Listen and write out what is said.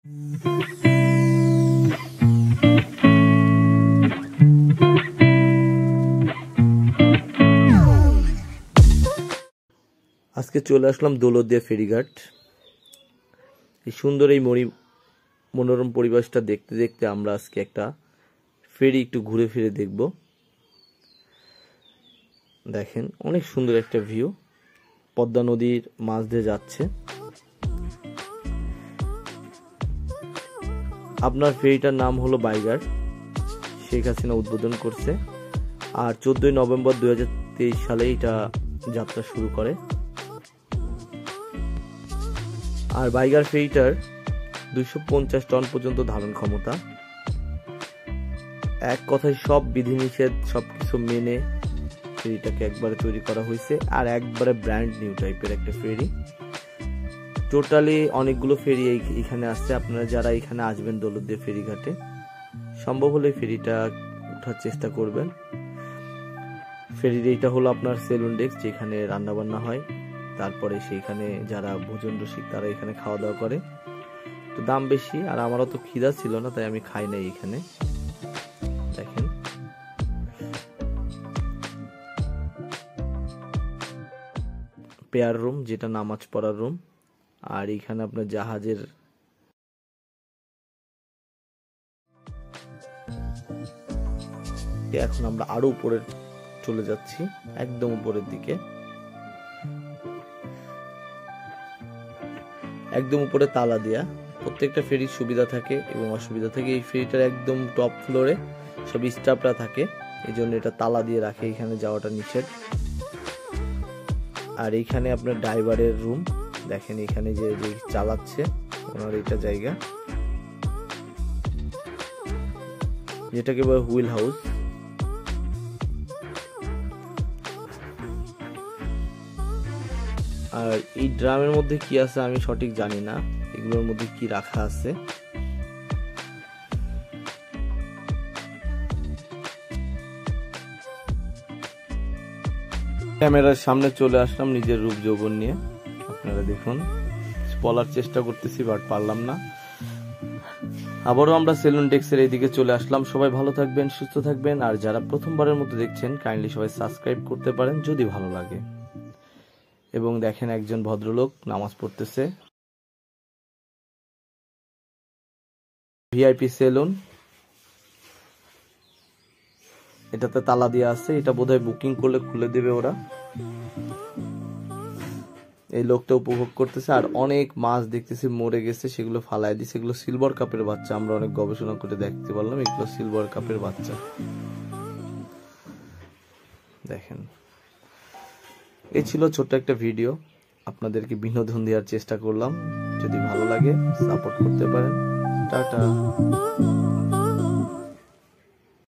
আজকে চলে আসলাম দৌলতদিয়া ফেরিঘাট। এই সুন্দর এই মনোরম পরিবেশটা দেখতে দেখতে আমরা আজকে একটা ফেরি একটু ঘুরে ফিরে দেখব। দেখেন অনেক সুন্দর একটা ভিউ, পদ্মা নদীর মাছ দিয়ে যাচ্ছে। আপনার ফেরিটার নাম হলো বাইগার, শেখ হাসিনা উদ্বোধন করছে। আর 14 নভেম্বর 2023 সালে এটা যাত্রা শুরু করে। আর বাইগার ফেরিটার 250 টন পর্যন্ত ধারণ ক্ষমতা। এক কথায় সব বিধিনিষেধ সবকিছু মেনে ফেরিটাকে একবারে তৈরি করা হয়েছে, আর একবারে ব্র্যান্ড নিউ টাইপের একটা ফেরি। টোটালি অনেকগুলো ফেরি এখানে আসছে। আপনারা যারা এখানে আসবেন দৌলতদিয়া ফেরিঘাটে, সম্ভব হলে ফেরিটা ওঠার চেষ্টা করবেন। ফেরির এইটা হলো আপনার সেলুন ডেস্ক, যেখানে রান্না বান্না হয়। তারপরে সেইখানে যারা ভোজন রসিক তারা এখানে খাওয়া দাওয়া করে। তো দাম বেশি, আর আমারও তো খিদা ছিল না, তাই আমি খাই নাই এখানে। দেখেন পেয়ার রুম, যেটা নামাজ পড়ার রুম। আর এখানে আপনার জাহাজের এখন আমরা আরো উপরে চলে যাচ্ছি, একদম উপরের দিকে। একদম উপরে তালা দেয়া। প্রত্যেকটা ফেরির সুবিধা থাকে এবং অসুবিধা থাকে। এই ফেরিটার একদম টপ ফ্লোরে সব স্টাফরা থাকে, এই জন্য এটা তালা দিয়ে রাখে, এখানে যাওয়াটা নিষেধ। আর এইখানে আপনার ড্রাইভারের রুম। দেখেন এখানে যে চালাচ্ছে ওনার এটা জায়গা, যেটাকে বলে হুইল হাউস। আর এই ড্রামের মধ্যে কি আছে আমি সঠিক জানি না, এগুলোর মধ্যে কি রাখা আছে। ক্যামেরার সামনে চলে আসলাম নিজের রূপ যৌবন নিয়ে। আপনারা দেখুন, বলার চেষ্টা করতেছি বাট পারলাম না। আবারও আমরা সেলুন ডেস্কের এইদিকে চলে আসলাম। সবাই ভালো থাকবেন, সুস্থ থাকবেন। আর যারা প্রথমবারের মতো দেখছেন, কাইন্ডলি সবাই সাবস্ক্রাইব করতে পারেন যদি ভালো লাগে। এবং দেখেন একজন ভদ্রলোক নামাজ পড়তেছে। ভিআইপি সেলুন, এটাতে তালা দিয়ে আছে। এটা বোধহয় বুকিং করলে খুলে দেবে ওরা। এই লোকটা উপভোগ করতেছে। আর অনেক মাছ দেখতেছি মরে গেছে, সেগুলো ফালাই দিচ্ছে। সেগুলো সিলভার কাপের বাচ্চা। আমরা অনেক গবেষণা করে দেখতে পারলাম এগুলো সিলভার কাপের বাচ্চা। দেখেন, এই ছিল ছোট্ট একটা ভিডিও, আপনাদেরকে বিনোদন দেওয়ার চেষ্টা করলাম। যদি ভালো লাগে সাপোর্ট করতে পারেন। টাটা।